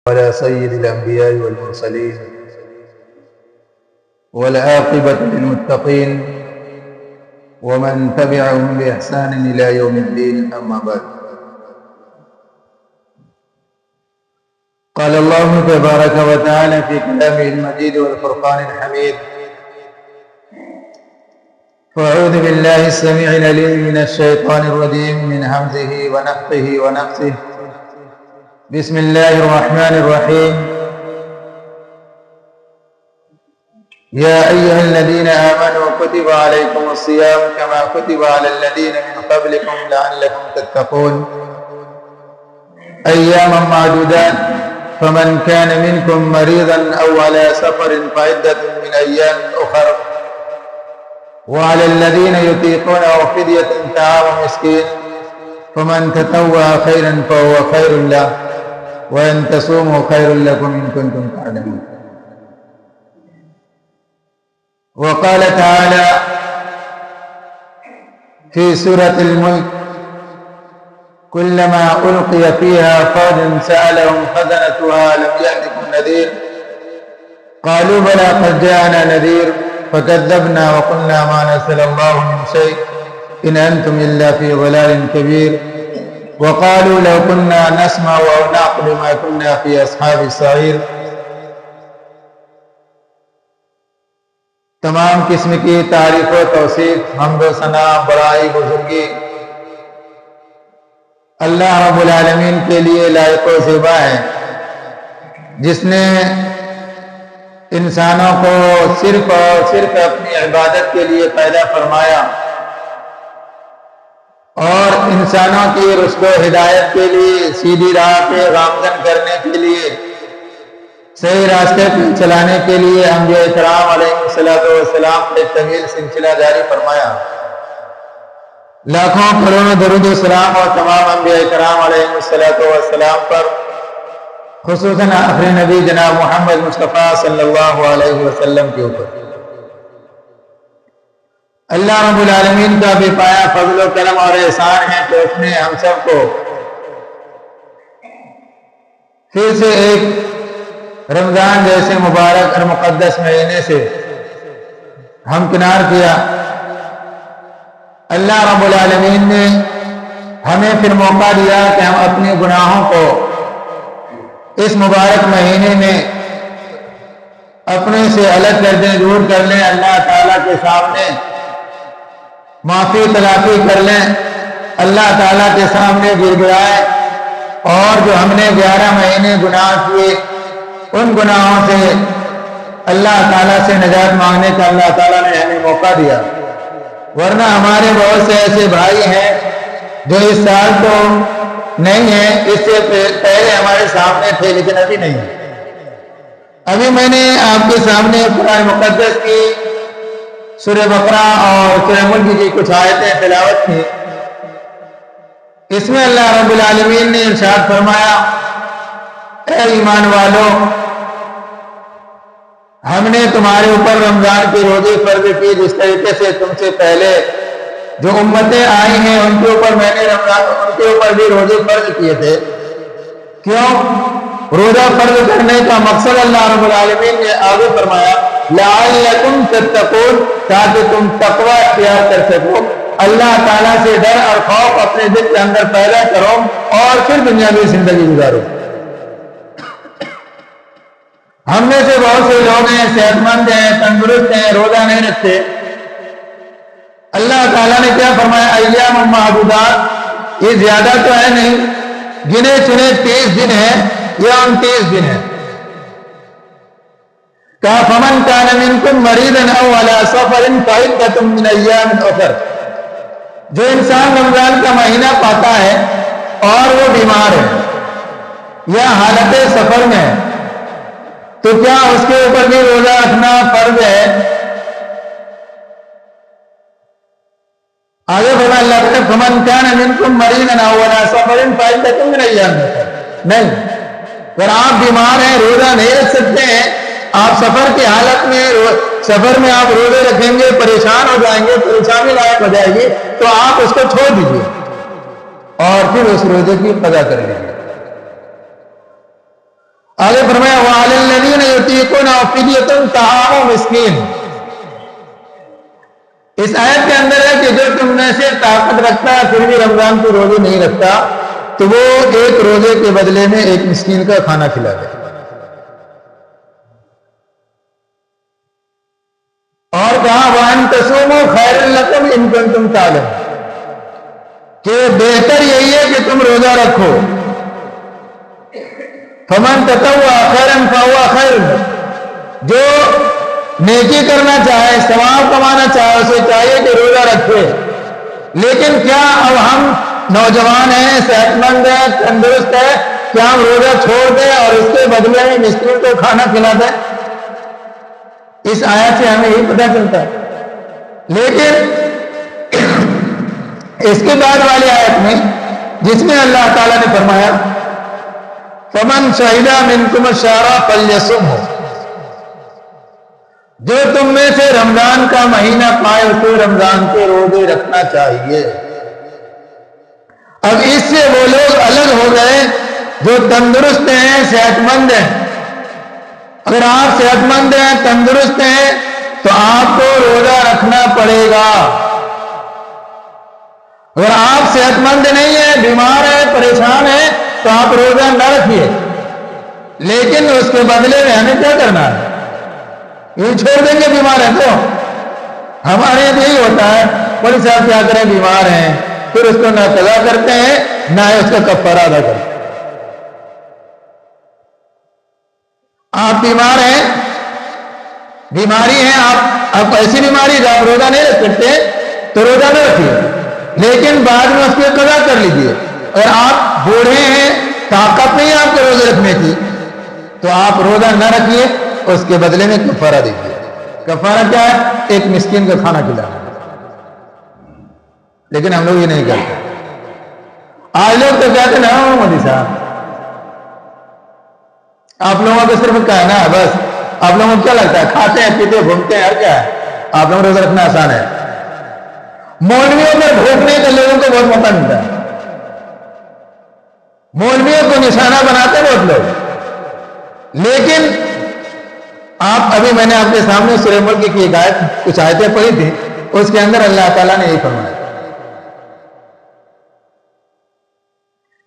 على سيد الأنبياء والمرسلين والعاقبة للمتقين ومن تبعهم بإحسان إلى يوم الدين، أما بعد. قال الله تبارك وتعالى في كلامه المجيد والفرقان الحميد: فأعوذ بالله السميع العليم من الشيطان الرجيم من همزه ونفخه ونفثه. بسم الله الرحمن الرحيم. يا أيها الذين آمنوا كتب عليكم الصيام كما كتب على الذين من قبلكم لعلكم تتقون أياما معدودات فمن كان منكم مريضا أو على سفر فعدة من أيام أخر وعلى الذين يطيقونه فدية طعام مسكين فمن تطوع خيرا فهو خير له وإن تصوموا خير لكم إن كنتم تعلمون. وقال تعالى في سورة الملك: كلما ألقي فيها فوج سألهم خزنتها ألم يأتكم نذير قالوا بلى قد جاءنا نذير فكذبنا وقلنا ما نزل الله من شيء إن أنتم إلا في ضلال كبير وقالوا لو كنا نسمع أو نعقل ما كنا في أصحاب السعير. تمام قسم کی تعریف و توصیف، حمد و ثنا، بڑائی، بزرگی اللہ رب العالمین کے لیے لائق و زیبا ہے، جس نے انسانوں کو صرف اور صرف اپنی عبادت کے لیے پیدا فرمایا اور انسانوں کی رشد و ہدایت کے لیے، سیدھی راہ پہ گامزن کرنے کے لیے، صحیح راستے پہ چلانے کے لیے انبیاء کرام علیہ السلام کا ایک طویل سلسلہ جاری فرمایا. لاکھوں کروڑوں درود و سلام اور تمام انبیاء کرام علیہ السلام پر، خصوصاً آخری نبی جناب محمد مصطفیٰ صلی اللہ علیہ وسلم کے اوپر. اللہ رب العالمین کا بے پایا فضل و کرم اور احسان ہے کہ اس نے ہم سب کو پھر سے ایک رمضان جیسے مبارک اور مقدس مہینے سے ہمکنار کیا. اللہ رب العالمین نے ہمیں پھر موقع دیا کہ ہم اپنے گناہوں کو اس مبارک مہینے میں اپنے سے الگ کر دیں، دور کر لیں، اللہ تعالیٰ کے سامنے معافی تلافی کر لیں، اللہ تعالیٰ کے سامنے گر گرائے اور جو ہم نے 11 مہینے گناہ کیے ان گناہوں سے اللہ تعالیٰ سے نجات مانگنے کا اللہ تعالیٰ نے ہمیں موقع دیا. ورنہ ہمارے بہت سے ایسے بھائی ہیں جو اس سال تو نہیں ہیں، اس سے پہلے ہمارے سامنے تھے لیکن ابھی نہیں. ابھی میں نے آپ کے سامنے قرآن مقدس کی سورہ بقرہ اور سورہ ملک کی کچھ آیتیں تلاوت کی. اس میں اللہ رب العالمین نے ارشاد فرمایا: اے ایمان والو، ہم نے تمہارے اوپر رمضان کے روزے فرض کی جس طریقے سے تم سے پہلے جو امتیں آئی ہیں ان کے اوپر میں نے ان کے اوپر بھی روزے فرض کیے تھے. کیوں؟ روزہ فرض کرنے کا مقصد اللہ رب العالمین نے آگے فرمایا: لعلکم تتقون، تاکہ تم تقوی اختیار کر سکو، اللہ تعالیٰ سے ڈر اور خوف اپنے دل کے اندر پیدا کرو اور پھر دنیاوی زندگی گزارو. ہم میں سے بہت سے لوگ ہیں، صحت مند ہیں، تندرست ہیں، روزہ نہیں رکھتے. اللہ تعالیٰ نے کیا فرمایا؟ ایام معدودات، یہ زیادہ تو ہے نہیں، گنے چنے 30 دن ہیں یا 29 دن ہیں. کہا فمن کان منکم مریضا او علی سفر فعدۃ من ایام اخر. جو انسان رمضان کا مہینہ پاتا ہے اور وہ بیمار ہے یا حالت سفر میں ہے تو کیا اس کے اوپر بھی روزہ رکھنا فرض ہے؟ آگے فرمایا اللہ تعالیٰ: فمن کان منکم مریضا او علی سفر فعدۃ من ایام اخر. نہیں، اگر آپ بیمار ہیں، روزہ نہیں رکھ سکتے ہیں، آپ سفر کی حالت میں، سفر میں آپ روزے رکھیں گے، پریشان ہو جائیں گے، پریشانی لائق ہو جائے گی، تو آپ اس کو چھوڑ دیجیے اور پھر اس روزے کی قضا کر لیجیے. آگے فرمایا وَعَلَى الَّذِينَ يُطِيقُونَهُ فِدْيَةٌ طَعَامُ مِسْكِينٍ. اس آیت کے اندر ہے کہ جو تم میں سے طاقت رکھتا ہے پھر بھی رمضان کو روزے نہیں رکھتا تو وہ ایک روزے کے بدلے میں ایک مسکین کا کھانا کھلا دے. اور کہا وَأَن تَصُومُوا خَيْرٌ لَكُمْ إِن كُنتُمْ تَعْلَمُونَ کہ بہتر یہی ہے کہ تم روزہ رکھو. فَمَن تَطَوَّعَ خَيْرًا فَهُوَ خَيْرٌ جو نیکی کرنا چاہے ثواب کمانا چاہے اسے چاہیے کہ روزہ رکھے. لیکن کیا اب ہم نوجوان ہیں صحت مند ہیں تندرست ہیں کیا ہم روزہ چھوڑ دیں اور اس کے بدلے میں مسکین کو کھانا کھلا دیں؟ اس آیت سے ہمیں یہی پتہ چلتا ہے. لیکن اس کے بعد والی آیت میں جس میں اللہ تعالیٰ نے فرمایا فَمَنْ شَهِدَ مِنْكُمُ الشَّهْرَ فَلْيَصُمْهُ جو تم میں سے رمضان کا مہینہ پائے اسے رمضان کے روزے رکھنا چاہیے. اب اس سے وہ لوگ الگ ہو گئے جو تندرست ہیں صحت مند ہیں. اگر آپ صحت مند ہیں تندرست ہیں تو آپ کو روزہ رکھنا پڑے گا. اگر آپ صحت مند نہیں ہیں بیمار ہیں پریشان ہیں تو آپ روزہ نہ رکھیے. لیکن اس کے بدلے میں ہمیں کیا کرنا ہے؟ یہ چھوڑ دیں گے بیمار ہیں تو ہمارے یہی ہوتا ہے بڑی صاحب کیا کریں بیمار ہیں پھر اس کو نہ قضا کرتے ہیں نہ اس کا کفارہ ادا کرتے ہیں. آپ بیمار ہیں بیماری ہے آپ ایسی بیماری جو آپ روزہ نہیں رکھ سکتے تو روزہ نہ رکھیے لیکن بعد میں اس کی قضا کر لیجیے. اگر آپ بوڑھے ہیں طاقت نہیں آپ کو روزے رکھنے کی تو آپ روزہ نہ رکھیے اس کے بدلے میں کفارہ دیجیے. کفارہ کیا ہے؟ ایک مسکین کا کھانا کھلانا. لیکن ہم لوگ یہ نہیں کرتے. آج لوگ تو کہتے ہیں نا مودی صاحب آپ لوگوں کو صرف کہنا ہے بس. آپ لوگوں کو کیا لگتا ہے کھاتے ہیں پیتے گھومتے ہیں اور کیا ہے آپ لوگوں کو روزہ رکھنا آسان ہے. مولویوں پر بھوکنے کے لوگوں کو بہت موقع ملتا ہے. مولویوں کو نشانہ بناتے ہیں بہت لوگ. لیکن آپ ابھی میں نے آپ کے سامنے سورہ ملک کی ایک آیت کچھ آیتیں پڑھی تھی اس کے اندر اللہ تعالیٰ نے یہی فرمایا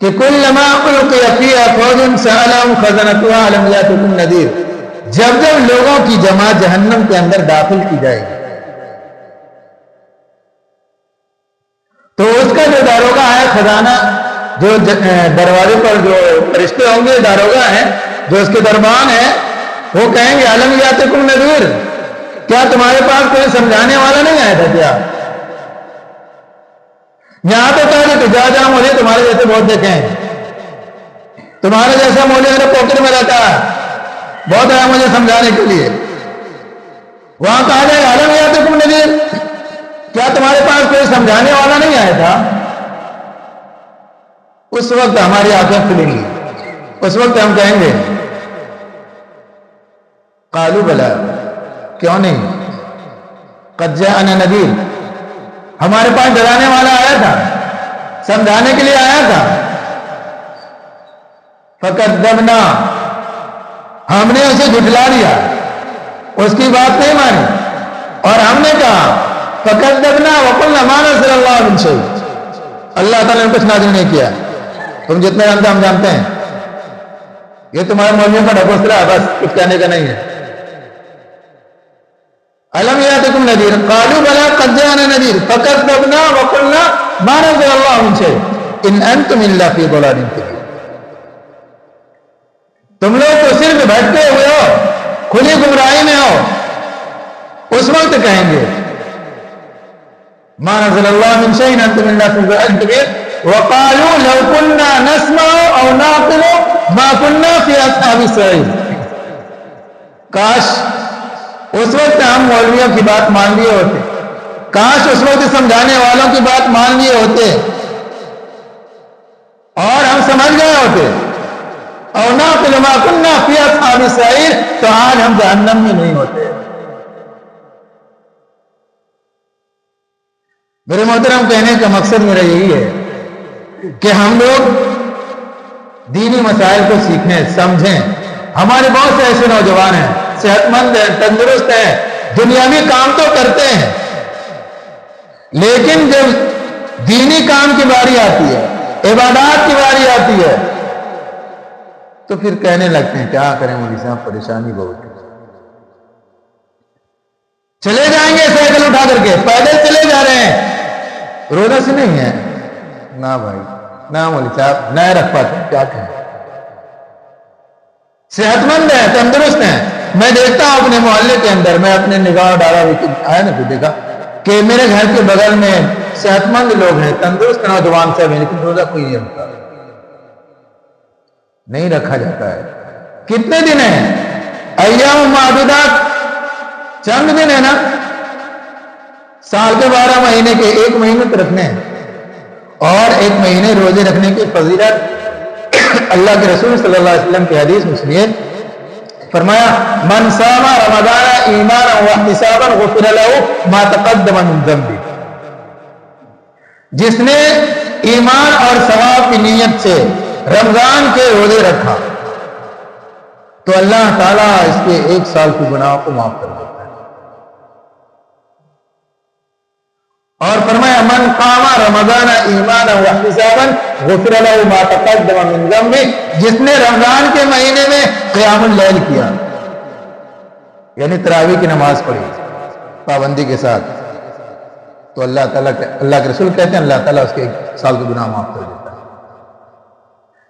کہ کلما القی فیہا فوج سألہم خزنتها الم یاتکم نذیر جب جب لوگوں کی جماعت جہنم کے اندر داخل کی جائے گی تو اس کا جو داروغہ ہے خزانہ جو دروازے پر جو فرشتے ہوں گے داروغہ ہیں جو اس کے دربان ہیں وہ کہیں گے الم یاتکم نذیر کیا تمہارے پاس کوئی سمجھانے والا نہیں آیا تھا کیا؟ یہاں تو کہا کہ جا مولوی تمہارے جیسے بہت دیکھے ہیں تمہارے جیسا مولوی میرے پاکٹ میں رہتا ہے بہت آیا مجھے سمجھانے کے لیے. وہاں کہا جائے الم یاتکم نذیر کیا تمہارے پاس کوئی سمجھانے والا نہیں آیا تھا؟ اس وقت ہماری آنکھیں کھلیں گی. اس وقت ہم کہیں گے قالوا بلا کیوں نہیں قد جاءنا نذیر ہمارے پاس ڈرانے والا آیا تھا سمجھانے کے لیے آیا تھا. فکذبنا ہم نے اسے جھٹلا دیا اس کی بات نہیں مانی اور ہم نے کہا فکذبنا وقلنا ما نزل اللہ من شیء اللہ تعالیٰ نے کچھ نازل نہیں کیا تم جتنے جانتے ہم جانتے ہیں یہ تمہارے مولویوں کا ڈھکوسلا ہے بس کچھ کہنے کا نہیں ہے. الم یاتکم نذیر قالوا بلا قد جاءنا نذیر فکذبنا وقلنا ما نزل اللہ من شیء ان انتم الا فی ضلال کبیر تم لوگ تو صرف بھٹکے ہوئے ہو کھلی گمراہی میں ہو. اس وقت کہیں گے ما نزل اللہ من شیء ان انتم الا فی ضلال کبیر وقالوا لو كنا نسمع او نعقل ما كنا في اصحاب السعیر کاش اس وقت ہم مولویوں کی بات مان لیے ہوتے کاش اس وقت سمجھانے والوں کی بات مان لیے ہوتے اور ہم سمجھ گئے ہوتے او نعقل ما كنا في اصحاب السعیر تو آج ہم جہنم میں نہیں ہوتے. میرے محترم کہنے کا مقصد میرا یہی ہے کہ ہم لوگ دینی مسائل کو سیکھیں سمجھیں ہمارے بہت سے ایسے نوجوان ہیں، صحت مند ہیں، تندرست ہیں، دنیاوی کام تو کرتے ہیں، لیکن جب دینی کام کی باری آتی ہے، عبادات کی باری آتی ہے، تو پھر کہنے لگتے ہیں کیا کریں مولوی صاحب، پریشانی بہت ہے، چلے جائیں گے سائیکل اٹھا کر کے، پیدل چلے جا رہے ہیں، روزہ سے نہیں ہے، نہ بھائی نہ مولوی صاحب، نہ رکھ پاتے، کیا کہیں، صحت مند ہے، تندرست ہیں۔ میں دیکھتا ہوں اپنے محلے کے اندر، میں اپنے نگاہ ڈالا آیا نا تو دیکھا کہ میرے گھر کے بغل میں صحت مند لوگ ہیں، تندرست نوجوان سب ہیں، لیکن روزہ کوئی نہیں رکھتا، نہیں رکھا جاتا ہے۔ کتنے دن ہیں؟ ایام معدودات، چند دن ہے نا، سال کے 12 مہینے کے 1 مہینے تو رکھنے ہیں، اور 1 مہینے روزے رکھنے کی فضیلت اللہ کے رسول صلی اللہ علیہ وسلم کی حدیث میں سنیے، فرمایا من صام رمضان ایمانا واحتسابا غفر له ما تقدم من ذنبه، جس نے ایمان اور ثواب کی نیت سے رمضان کے روزے رکھا تو اللہ تعالیٰ اس کے 1 سال کی گناہ کو معاف کر دیتا ہے، اور فرمایا من قام رمضان ایمانا واحتسابا غفر له ما تقدم من ذنبه، جس نے رمضان کے مہینے میں قیام اللیل کیا، یعنی تراویح کی نماز پڑھی پابندی کے ساتھ، تو اللہ کے رسول کہتے ہیں اللہ تعالیٰ اس کے 1 سال کے گناہ معاف کر دیتا ہے۔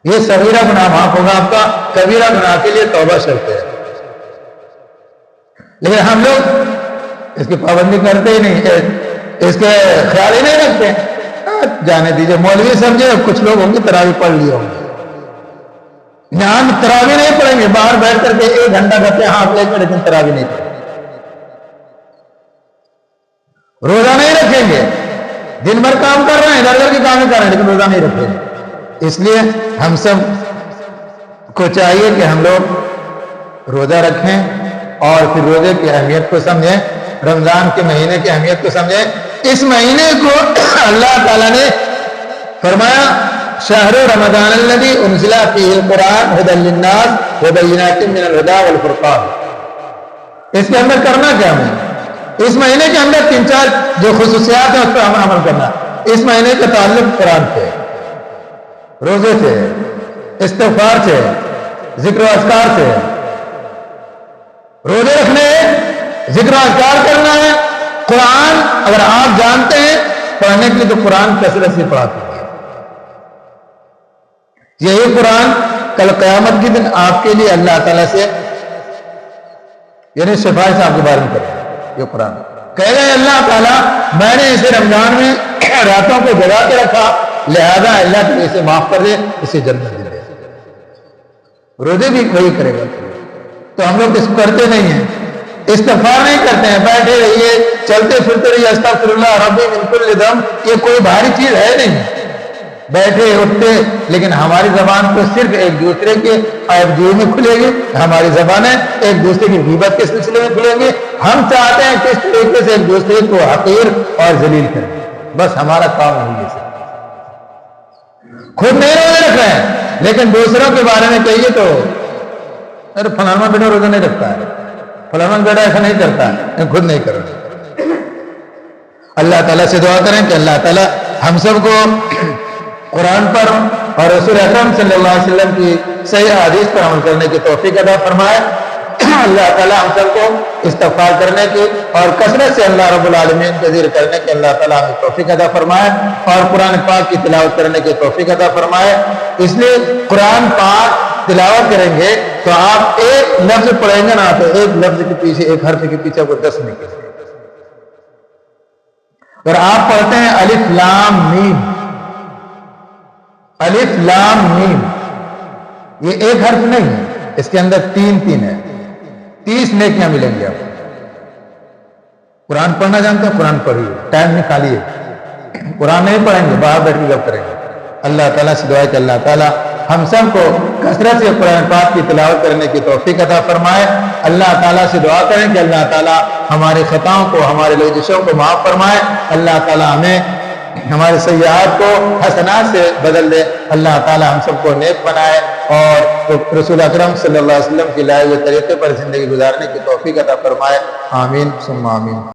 یہ صغیرہ گناہ معاف ہوگا آپ کا، کبیرہ گناہ کے لیے توبہ شرط ہے، لیکن ہم لوگ اس کی پابندی کرتے ہی نہیں، اس کے خیال ہی نہیں رکھتے، جانے دیجئے، مولوی سمجھے، کچھ لوگ ہوں گے تراویح پڑھ لیے ہوں گے، یہاں تراویح نہیں پڑھیں گے، باہر بیٹھ کر کے 1 گھنٹہ کرتے ہیں ہاتھ لے کے، لیکن تراویح نہیں پڑھیں گے، روزہ نہیں رکھیں گے، دن بھر کام کر رہے ہیں، ادھر ادھر کے کام کر رہے ہیں، لیکن روزہ نہیں رکھیں گے۔ اس لیے ہم سب کو چاہیے کہ ہم لوگ روزہ رکھیں اور پھر روزے کی اہمیت کو سمجھیں، رمضان کے مہینے کی اہمیت کو سمجھیں۔ اس مہینے کو اللہ تعالیٰ نے فرمایا شہر رمضان الذی انزل فیہ القرآن ھدی للناس وبینات من الھدی والفرقان، اس کے اندر کرنا کیا ہے؟ اس مہینے کے اندر 3-4 جو خصوصیات ہیں اس پر ہم عمل کرنا۔ اس مہینے کا تعلق قرآن سے، روزے سے، استغفار سے، ذکر و اذکار سے، روزے رکھنے، ذکر و اذکار کرنا ہے۔ قرآن اگر آپ جانتے ہیں پڑھنے کے لیے تو قرآن کثرت سے پڑھا کیجیے، یہی قرآن کل قیامت کے دن آپ کے لیے اللہ تعالیٰ سے یعنی سفارش آپ کے بارے میں کرے گا۔ یہ قرآن کہے گا اللہ تعالیٰ میں نے اسے رمضان میں راتوں کو جگا کے رکھا، لہذا اللہ تعالیٰ اسے معاف کر دے، اسے جنت دے دے۔ روزے بھی وہی کرے گا، تو ہم لوگ اس کو کرتے نہیں ہیں، استغفار نہیں کرتے ہیں، بیٹھے رہیے، چلتے پھرتے رہیے، استغفر اللہ ربی من کل ذنب، یہ کوئی بھاری چیز ہے نہیں، بیٹھے اٹھتے، لیکن ہماری زبان کو صرف ایک دوسرے کے عیب میں کھلے گی، ہماری زبانیں ایک دوسرے کی غیبت کے سلسلے میں کھلیں گی۔ ہم چاہتے ہیں کس طریقے سے ایک دوسرے کو حقیر اور ذلیل کریں، بس ہمارا کام نہیں ہے، خود نہیں روزے رکھ رہے ہیں لیکن دوسروں کے بارے میں کہیے تو ارے فلانا بیٹا روزہ نہیں رکھتا ہے، فلانا بیٹا ایسا نہیں کرتا ہے، خود نہیں کر رہے۔ اللہ تعالیٰ سے دعا کریں کہ اللہ تعالیٰ ہم سب کو قرآن پر اور رسول اکرم صلی اللہ علیہ وسلم کی صحیح حدیث پر عمل کرنے کی توفیق عطا فرمائے۔ اللہ تعالیٰ ہم سب کو استغفار کرنے کی اور کثرت سے اللہ رب العالمین کا ذکر کرنے کی اللہ تعالیٰ ہمیں توفیق عطا فرمائے، اور قرآن پاک کی تلاوت کرنے کی توفیق عطا فرمائے۔ اس لیے قرآن پاک تلاوت کریں گے تو آپ ایک لفظ پڑھیں گے نا تو ایک لفظ کے پیچھے، ایک حرف کے پیچھے کو 10 نہیں کریں گے۔ اور آپ پڑھتے ہیں الف لام میم، الف لام میم، یہ ایک حرف نہیں ہے، اس کے اندر 3 ہے، 30 نیکیاں ملیں گے آپ کو۔ قرآن پڑھنا جانتے ہیں قرآن پڑھیے، ٹائم نکالیے، قرآن نہیں پڑھیں گے باہر بیٹھ کے گپ کریں گے۔ اللہ تعالیٰ سے دعا ہے کہ اللہ تعالیٰ ہم سب کو کثرت سے قرآن پاک کی تلاوت کرنے کی توفیق عطا فرمائے۔ اللہ تعالیٰ سے دعا کریں کہ اللہ تعالیٰ ہمارے خطاؤں کو، ہمارے لغزشوں کو معاف فرمائے۔ اللہ تعالیٰ ہمیں ہمارے سیئات کو حسنات سے بدل دے۔ اللہ تعالی ہم سب کو نیک بنائے اور رسول اکرم صلی اللہ علیہ وسلم کی لائے ہوئے طریقے پر زندگی گزارنے کی توفیق عطا فرمائے۔ آمین ثم آمین۔